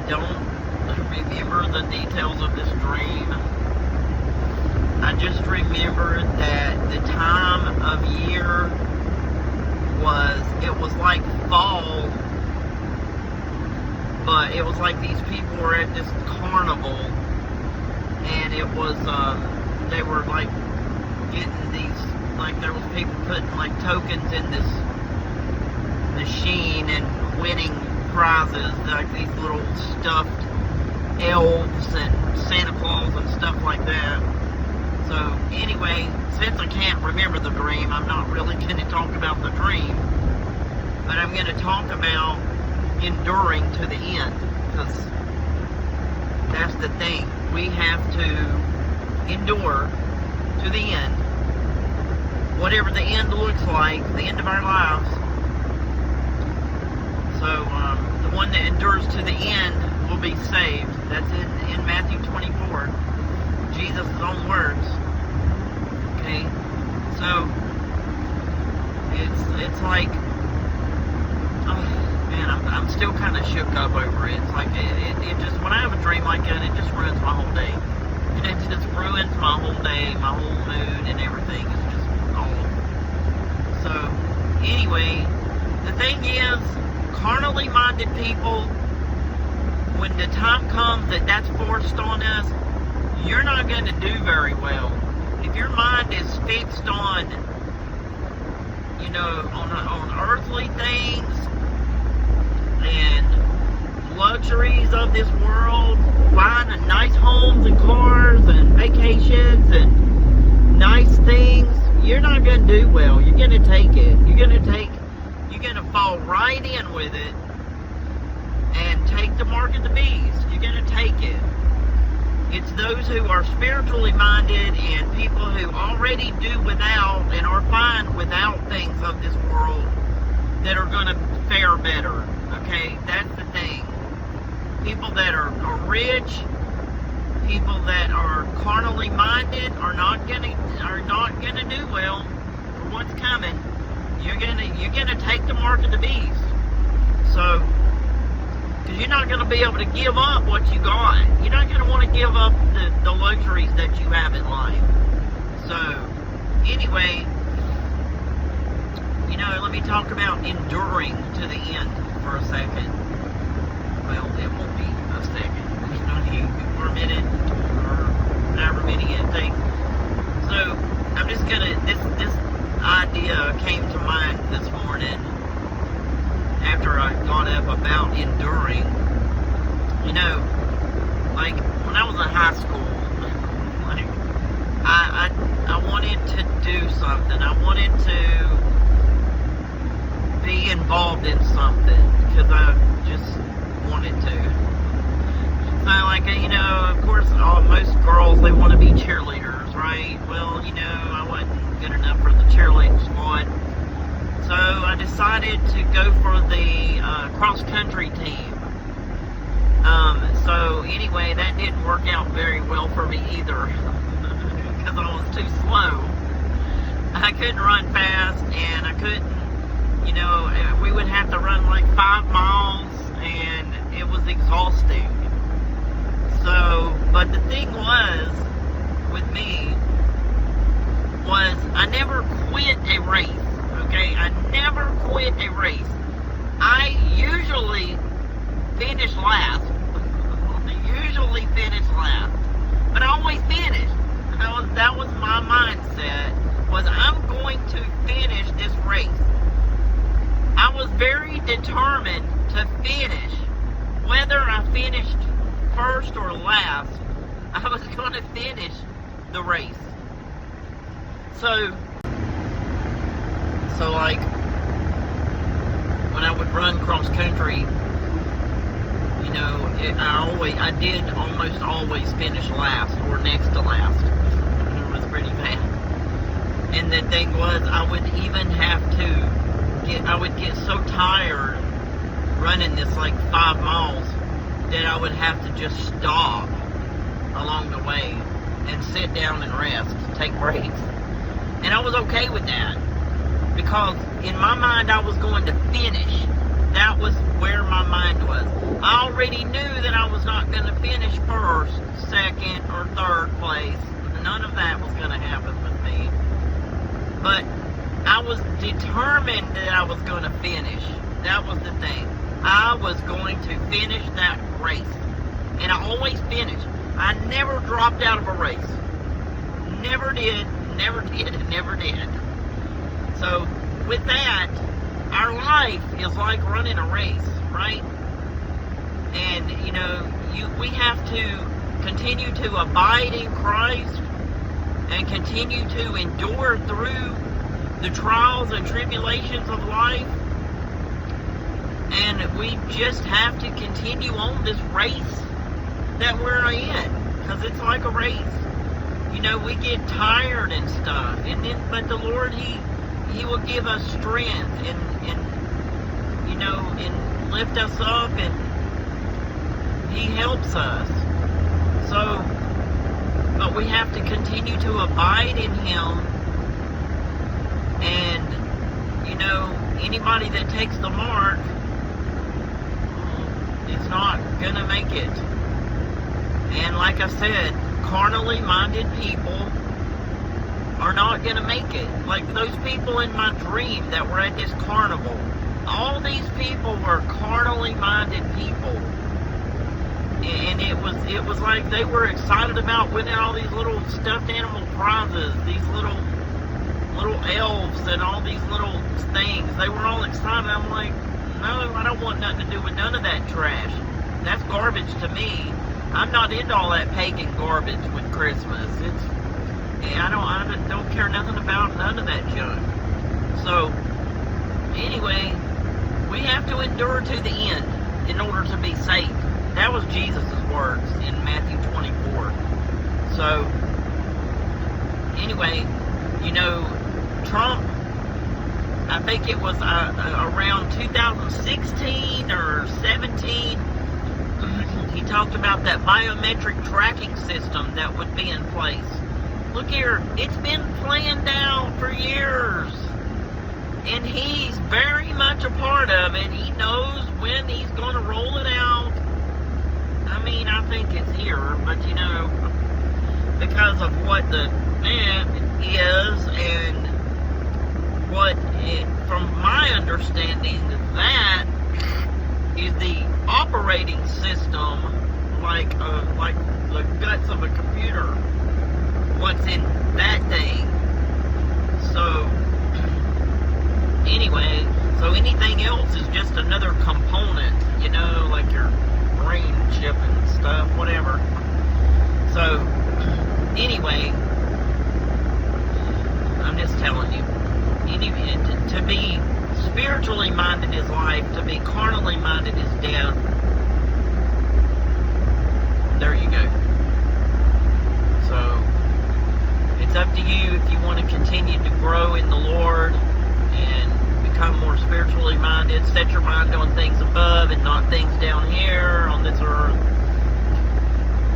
don't remember the details of this dream. I just remember that the time of year it was like fall, but it was like these people were at this carnival, and it was, they were like getting these, like there was people putting like tokens in this machine and winning prizes, like these little stuffed elves and Santa Claus and stuff like that. So anyway, since I can't remember the dream, I'm not really going to talk about the dream, but I'm going to talk about enduring to the end, because that's the thing. We have to endure to the end, whatever the end looks like, the end of our lives. So the one that endures to the end will be saved. That's in Matthew 24, Jesus' own words. Okay, so it's like, oh man, I'm still kind of shook up over it. It's like it just, when I have a dream like that, it just ruins my whole day. It just ruins my whole day, my whole mood, and everything. It's just all. So anyway, the thing is, carnally minded people, when the time comes that that's forced on us, you're not going to do very well. If your mind is fixed on, you know, on earthly things and luxuries of this world, finding nice homes and cars and vacations and nice things, you're not going to do well. You're going to take it. You're going to fall right in with it and take the mark of the beast. You're going to take it. It's those who are spiritually minded and people who already do without and are fine without things of this world that are going to fare better. Okay, that's the thing. People that are rich, people that are carnally minded are not gonna do well for what's coming. You're gonna take the mark of the beast. So, because you're not gonna be able to give up what you got. You're not gonna want to give up the luxuries that you have in life. So, anyway, you know, let me talk about enduring to the end for a second. Well, it won't be a second. It's not for a minute or however many it takes. So, I'm just gonna, this idea came to mind this morning after I got up about enduring. You know, like when I was in high school, like I wanted to do something. I wanted to be involved in something because I just wanted to. So, like, you know, of course, most girls, they want to be cheerleaders, right? Well, you know, I wasn't good enough for the cheerleading squad. So I decided to go for the cross-country team. So anyway, that didn't work out very well for me either because I was too slow. I couldn't run fast, and I couldn't, you know, we would have to run like 5 miles, and it was exhausting. So, but the thing was, with me, was I never quit a race, okay? I never quit a race. I usually finish last. But I always finished. That was my mindset, was I'm going to finish this race. I was very determined to finish. Whether I finished first or last, I was going to finish the race. So like, when I would run cross country, you know, I did almost always finish last or next to last. It was pretty bad. And the thing was, I would even have to I would get so tired running this like 5 miles that I would have to just stop along the way and sit down and rest, take breaks. And I was okay with that, because in my mind I was going to finish. that was where my mind was. I already knew that I was not going to finish first, second, or third place. None of that was going to happen with me. But I was determined that I was going to finish. That was the thing. I was going to finish that race. And I always finished. I never dropped out of a race. Never did, and never did. So, with that, our life is like running a race, right? And, we have to continue to abide in Christ and continue to endure through the trials and tribulations of life. And we just have to continue on this race that we're in, because it's like a race. We get tired and stuff, but the Lord, He will give us strength and lift us up, and He helps us. So, but we have to continue to abide in Him, and anybody that takes the mark is not gonna make it. And like I said, carnally minded people are not going to make it. Like those people in my dream that were at this carnival. All these people were carnally minded people. And it was like they were excited about winning all these little stuffed animal prizes, these little elves and all these little things. They were all excited. I'm like, no, I don't want nothing to do with none of that trash. That's garbage to me. I'm not into all that pagan garbage with Christmas. I don't care nothing about none of that junk. So, anyway, we have to endure to the end in order to be saved. That was Jesus' words in Matthew 24. So, anyway, Trump, I think it was around 2016 or 17, he talked about that biometric tracking system that would be in place. Look here, it's been planned out for years. And he's very much a part of it. He knows when he's going to roll it out. I think it's here, but because of what the man is and from my understanding, that is the operating system, like the guts of a computer, what's in that thing. So anyway, so anything else is just another component, like your brain chip and stuff, whatever. So anyway, I'm just telling you, to be spiritually minded is life, to be carnally minded is death. There you go. So, it's up to you if you want to continue to grow in the Lord and become more spiritually minded. Set your mind on things above and not things down here on this earth.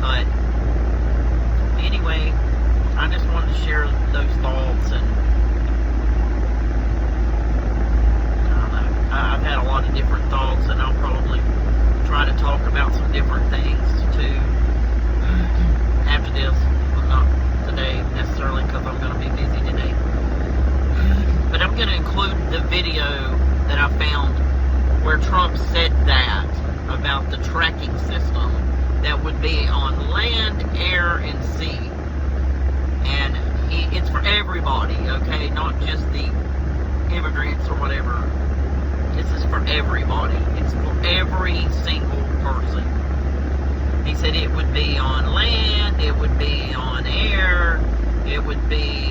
But, anyway, I just wanted to share those thoughts, and I've had a lot of different thoughts, and I'll probably try to talk about some different things too after this, but not today necessarily because I'm going to be busy today. But I'm going to include the video that I found where Trump said that about the tracking system that would be on land, air, and sea. And it's for everybody, okay? Not just the immigrants or whatever. This is for everybody. It's for every single person. He said it would be on land, it would be on air, it would be,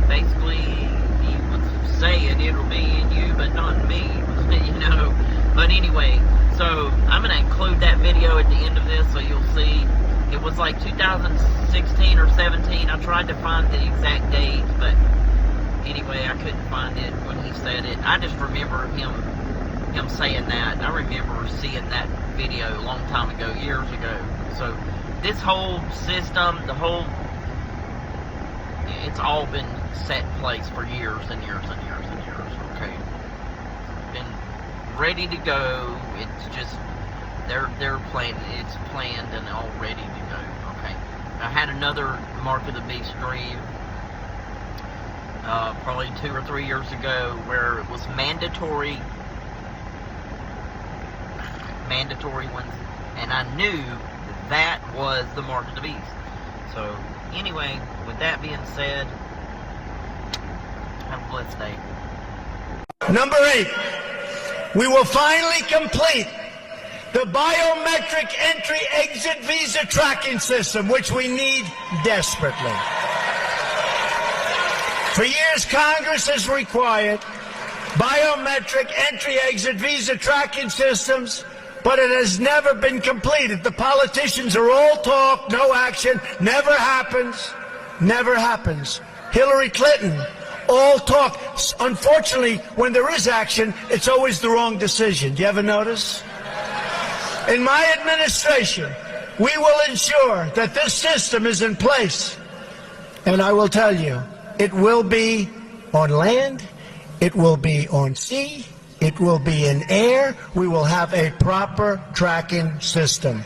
basically, he was saying it'll be in you, but not in me, But anyway, so I'm going to include that video at the end of this so you'll see. It was like 2016 or 17. I tried to find the exact date, but anyway, I couldn't find it when he said it. I just remember him saying that. I remember seeing that video a long time ago, years ago. So this whole system, it's all been set in place for years and years and years and years. Okay, been ready to go. It's just they're planning. It's planned and all ready to go. Okay. I had another Mark of the Beast dream, probably 2 or 3 years ago, where it was mandatory ones, and I knew that was the Mark of the Beast. So anyway, with that being said, have a blessed day. Number 8, we will finally complete the biometric entry-exit visa tracking system, which we need desperately. For years, Congress has required biometric entry-exit visa tracking systems, but it has never been completed. The politicians are all talk, no action, never happens, never happens. Hillary Clinton, all talk. Unfortunately, when there is action, it's always the wrong decision. Do you ever notice? In my administration, we will ensure that this system is in place. And I will tell you, it will be on land, it will be on sea, it will be in air. We will have a proper tracking system.